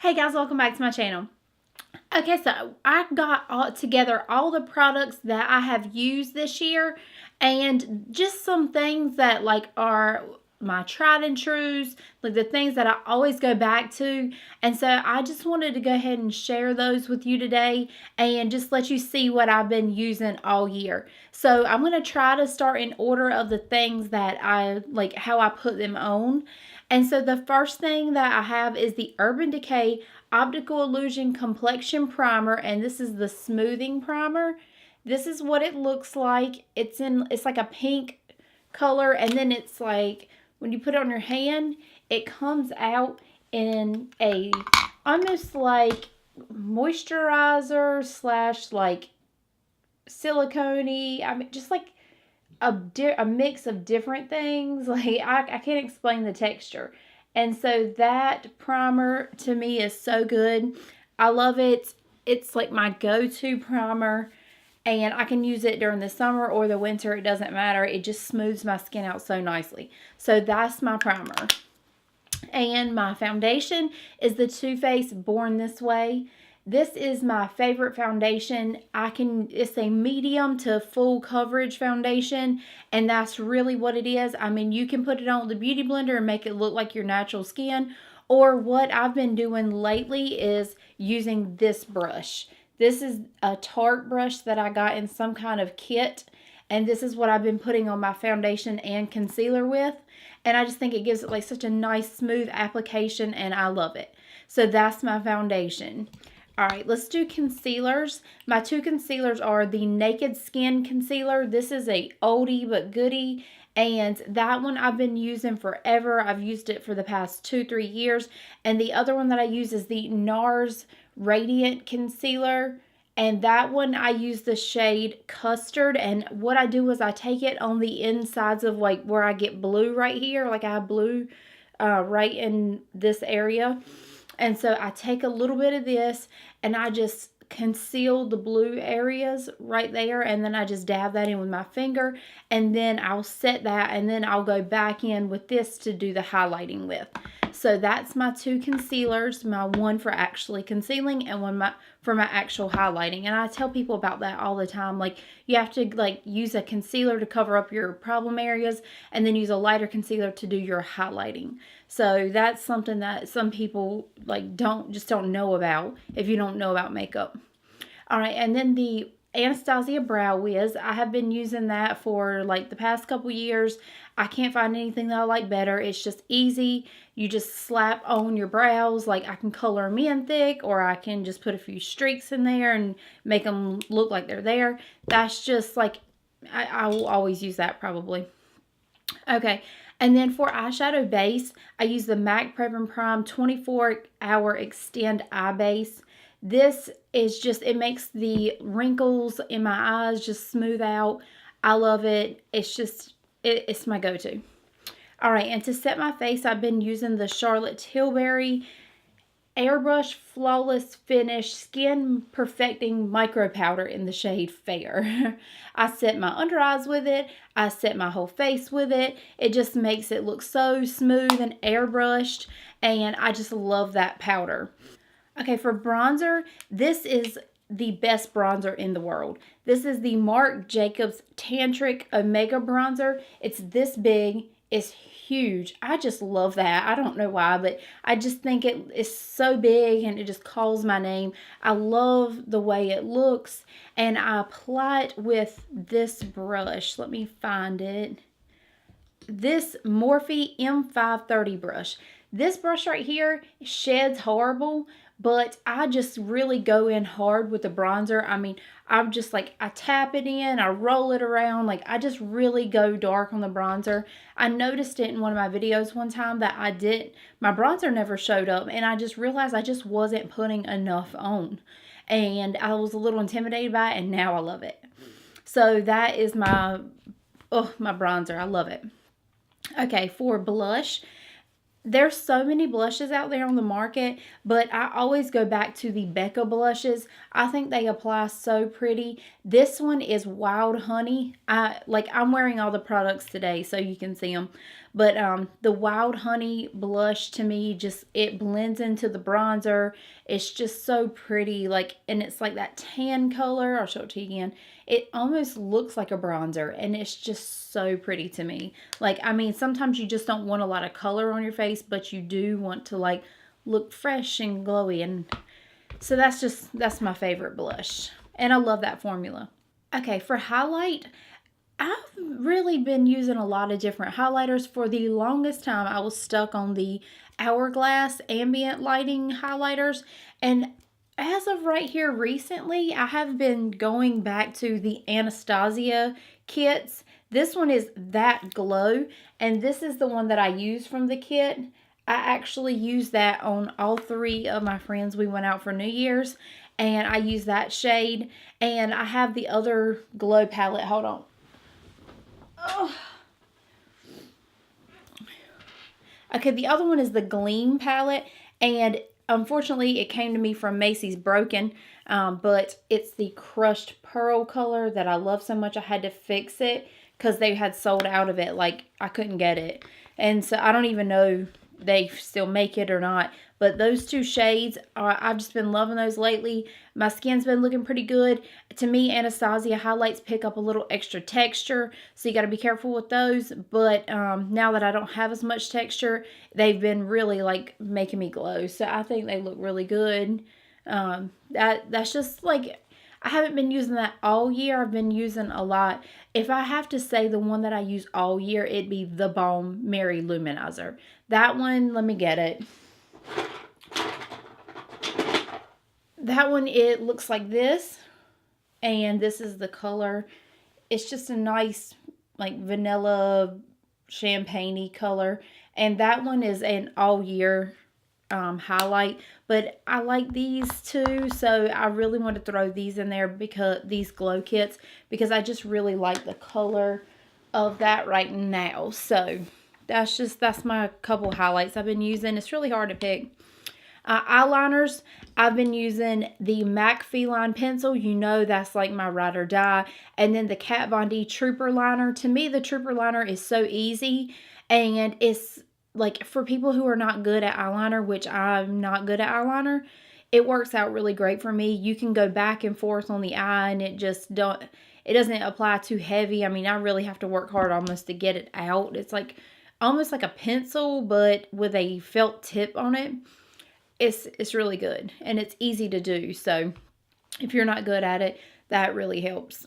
Hey guys, welcome back to my channel. Okay, so I got together all the products that I have used this year and just some things that are my tried and trues, like the things that I always go back to. And so I just wanted to go ahead and share those with you today and just let you see what I've been using all year. So I'm going to try to start in order of the things that I like, how I put them on. And so the first thing that I have is the Urban Decay Optical Illusion Complexion Primer, and this is the smoothing primer. This is what it looks like. It's like a pink color, and then it's like when you put it on your hand, it comes out in a almost like moisturizer slash like silicone-y. I mean, just like a mix of different things. Like I can't explain the texture. And so that primer to me is so good. I love it. It's like my go-to primer, and I can use it during the summer or the winter. It doesn't matter. It just smooths my skin out so nicely. So that's my primer. And my foundation is the Too Faced Born This Way. This is my favorite foundation. It's a medium to full coverage foundation, and that's really what it is. I mean, you can put it on the beauty blender and make it look like your natural skin, or what I've been doing lately is using this brush. This is a Tarte brush that I got in some kind of kit, and this is what I've been putting on my foundation and concealer with, and I just think it gives it like such a nice smooth application, and I love it. So that's my foundation. All right, let's do concealers. My two concealers are the Naked Skin Concealer. This is a oldie but goodie, and that one I've been using forever. I've used it for the past 2-3 years. And the other one that I use is the NARS Radiant Concealer, and that one I use the shade Custard. And what I do is I take it on the insides of like where I get blue right here. Like I have blue right in this area. And so I take a little bit of this and I just conceal the blue areas right there, and then I just dab that in with my finger, and then I'll set that, and then I'll go back in with this to do the highlighting with. So that's my two concealers, my one for actually concealing and one for my actual highlighting. And I tell people about that all the time. Like, you have to like use a concealer to cover up your problem areas, and then use a lighter concealer to do your highlighting. So that's something that some people like don't know about if you don't know about makeup. All right, and then the Anastasia Brow Wiz. I have been using that for like the past couple years. I can't find anything that I like better. It's just easy. You just slap on your brows. Like, I can color them in thick, or I can just put a few streaks in there and make them look like they're there. That's just like, I will always use that probably. Okay, and then for eyeshadow base, I use the MAC Prep and Prime 24-Hour Extend Eye Base. This is just, it makes the wrinkles in my eyes just smooth out. I love it. It's just, it's my go-to. All right, and to set my face, I've been using the Charlotte Tilbury Airbrush Flawless Finish Skin Perfecting Micro Powder in the shade Fair. I set my under eyes with it. I set my whole face with it. It just makes it look so smooth and airbrushed, and I just love that powder. Okay, for bronzer, this is the best bronzer in the world. This is the Marc Jacobs Tantric Omega Bronzer. It's this big. It's huge. I just love that. I don't know why, but I just think it is so big and it just calls my name. I love the way it looks, and I apply it with this brush. Let me find it. This Morphe M530 brush. This brush right here sheds horrible, but I just really go in hard with the bronzer. I mean, I'm just like, I tap it in, I roll it around, like I just really go dark on the bronzer. I noticed it in one of my videos one time that my bronzer never showed up, and I just realized I just wasn't putting enough on. And I was a little intimidated by it, and now I love it. So that is my bronzer. I love it. Okay, for blush, there's so many blushes out there on the market, but I always go back to the Becca blushes. I think they apply so pretty. This one is Wild Honey. I'm wearing all the products today so you can see them. But the Wild Honey blush, to me, just, it blends into the bronzer. It's just so pretty, like, and it's like that tan color. I'll show it to you again. It almost looks like a bronzer, and it's just so pretty to me. Like, I mean, sometimes you just don't want a lot of color on your face, but you do want to, like, look fresh and glowy, and so that's my favorite blush, and I love that formula. Okay, for highlight, I've really been using a lot of different highlighters. For the longest time, I was stuck on the Hourglass ambient lighting highlighters, and as of right here recently, I have been going back to the Anastasia kits. This one is That Glow, and this is the one that I use from the kit. I actually used that on all 3 of my friends. We went out for New Year's, and I used that shade. And I have the other Glow palette. Hold on. Oh. Okay, the other one is the GLEAM palette, and unfortunately it came to me from Macy's broken, but it's the Crushed Pearl color that I love so much. I had to fix it because they had sold out of it. Like, I couldn't get it, and so I don't even know they still make it or not. But those 2 shades, I've just been loving those lately. My skin's been looking pretty good. To me, Anastasia highlights pick up a little extra texture, so you got to be careful with those. But now that I don't have as much texture, they've been really, like, making me glow. So I think they look really good. That's just, like, I haven't been using that all year. I've been using a lot. If I have to say the one that I use all year, it'd be the BALM Mary Luminizer. That one, let me get it. That one, it looks like this, and this is the color. It's just a nice, like, vanilla champagne-y color, and that one is an all year highlight. But I like these too, so I really want to throw these in there, because these glow kits, because I just really like the color of that right now. So that's my couple highlights I've been using. It's really hard to pick. Eyeliners, I've been using the MAC FELINE pencil. You know, that's like my ride or die. And then the Kat Von D Trooper liner. To me, the Trooper liner is so easy, and it's like, for people who are not good at eyeliner, which I'm not good at eyeliner, it works out really great for me. You can go back and forth on the eye, and it doesn't apply too heavy. I mean, I really have to work hard almost to get it out. It's like almost like a pencil, but with a felt tip on it. It's really good, and it's easy to do. So if you're not good at it, that really helps.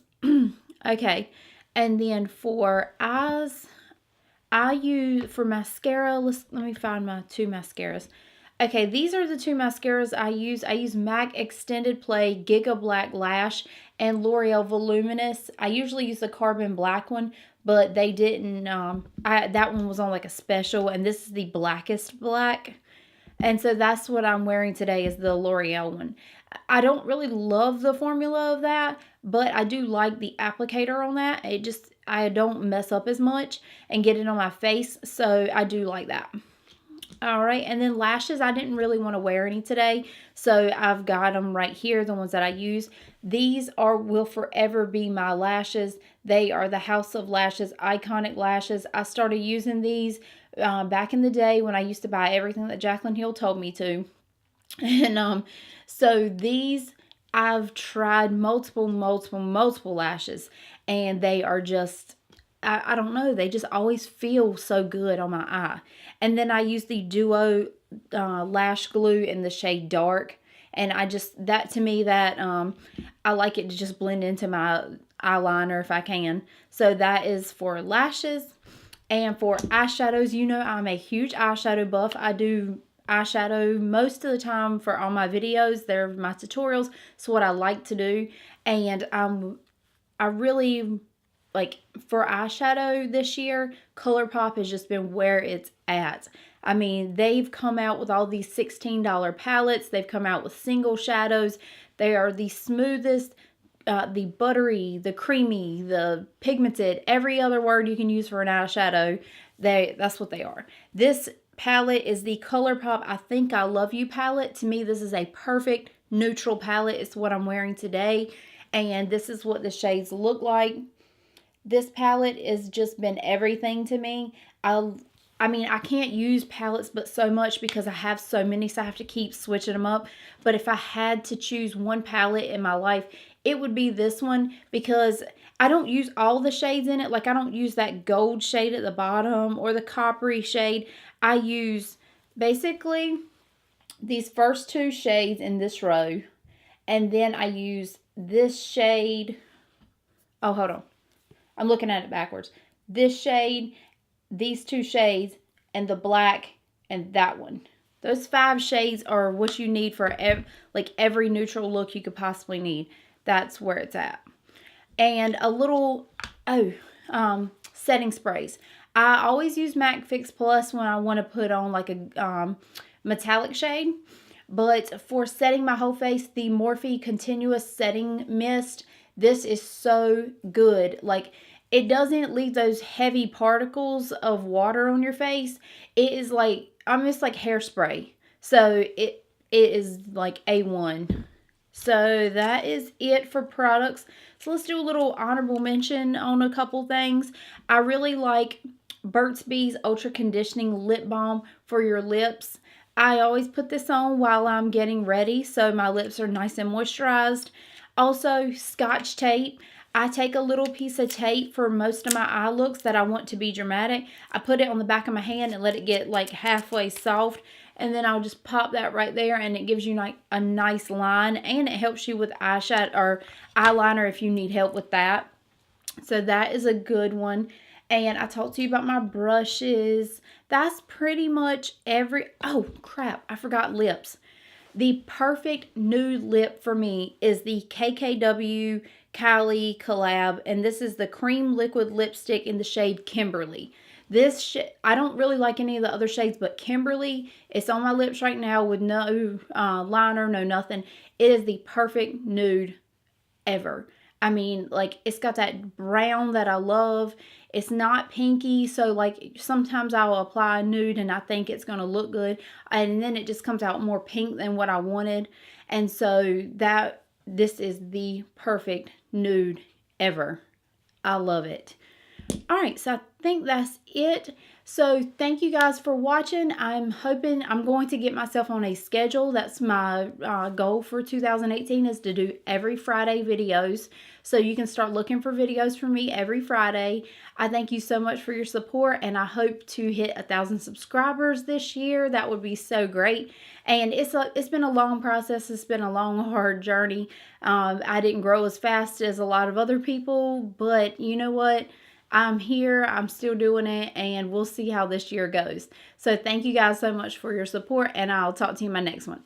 Okay, and then for eyes, I use, for mascara, let me find my 2 mascaras. Okay, these are the 2 mascaras I use. I use MAC Extended Play GIGABLACK Lash and L'Oreal Voluminous. I usually use the carbon black one, but they didn't, that one was on like a special, and this is the blackest black. And so that's what I'm wearing today, is the L'Oreal one. I don't really love the formula of that, but I do like the applicator on that. I don't mess up as much and get it on my face, so I do like that. All right, and then lashes, I didn't really want to wear any today, so I've got them right here, the ones that I use. These will forever be my lashes. They are the House of Lashes Iconic Lashes. I started using these back in the day when I used to buy everything that Jaclyn Hill told me to. And so these, I've tried multiple lashes, and they are just, I don't know, they just always feel so good on my eye. And then I use the Duo lash glue in the shade Dark, and to me, I like it to just blend into my eyeliner if I can. So that is for lashes. And for eyeshadows, you know I'm a huge eyeshadow buff. I do eyeshadow most of the time for all my videos. They're my tutorials. It's what I like to do. And I really, like, for eyeshadow this year, ColourPop has just been where it's at. I mean, they've come out with all these $16 palettes. They've come out with single shadows. They are the smoothest, the buttery, the creamy, the pigmented, every other word you can use for an eyeshadow. That's what they are. This palette is the ColourPop I Think I Love You palette. To me, this is a perfect neutral palette. It's what I'm wearing today, and this is what the shades look like. This palette has just been everything to me. I mean, I can't use palettes but so much because I have so many, so I have to keep switching them up. But if I had to choose one palette in my life, it would be this one, because I don't use all the shades in it. Like, I don't use that gold shade at the bottom or the coppery shade. I use basically these first two shades in this row, and then I use this shade. Oh, hold on. I'm looking at it backwards. This shade, these two shades, and the black, and that one. Those 5 shades are what you need for every neutral look you could possibly need. That's where it's at. And a little, setting sprays. I always use MAC Fix Plus when I want to put on like a metallic shade. But for setting my whole face, the Morphe Continuous Setting Mist, this is so good. Like, it doesn't leave those heavy particles of water on your face. It is like, almost like hairspray. So it is like A1. So that is it for products. So let's do a little honorable mention on a couple things. I really like Burt's Bees Ultra Conditioning Lip Balm for your lips. I always put this on while I'm getting ready, so my lips are nice and moisturized. Also, Scotch tape. I take a little piece of tape for most of my eye looks that I want to be dramatic. I put it on the back of my hand and let it get like halfway soft. And then I'll just pop that right there, and it gives you like a nice line. And it helps you with eyeshadow or eyeliner if you need help with that. So that is a good one. And I talked to you about my brushes. That's pretty much oh crap, I forgot lips. The perfect nude lip for me is the KKW Kylie collab, and this is the cream liquid lipstick in the shade Kimberly. This I don't really like any of the other shades, but Kimberly, it's on my lips right now with no liner, no nothing. It is the perfect nude ever. I mean, like, it's got that brown that I love. It's not pinky, so like sometimes I will apply a nude and I think it's going to look good, and then it just comes out more pink than what I wanted. And so this is the perfect nude ever. I love it. All right, so I think that's it. So thank you guys for watching. I'm hoping I'm going to get myself on a schedule. That's my goal for 2018, is to do every Friday videos. So you can start looking for videos from me every Friday. I thank you so much for your support, and I hope to hit 1,000 subscribers this year. That would be so great. And it's been a long process. It's been a long, hard journey. I didn't grow as fast as a lot of other people, but you know what? I'm here, I'm still doing it, and we'll see how this year goes. So thank you guys so much for your support, and I'll talk to you in my next one.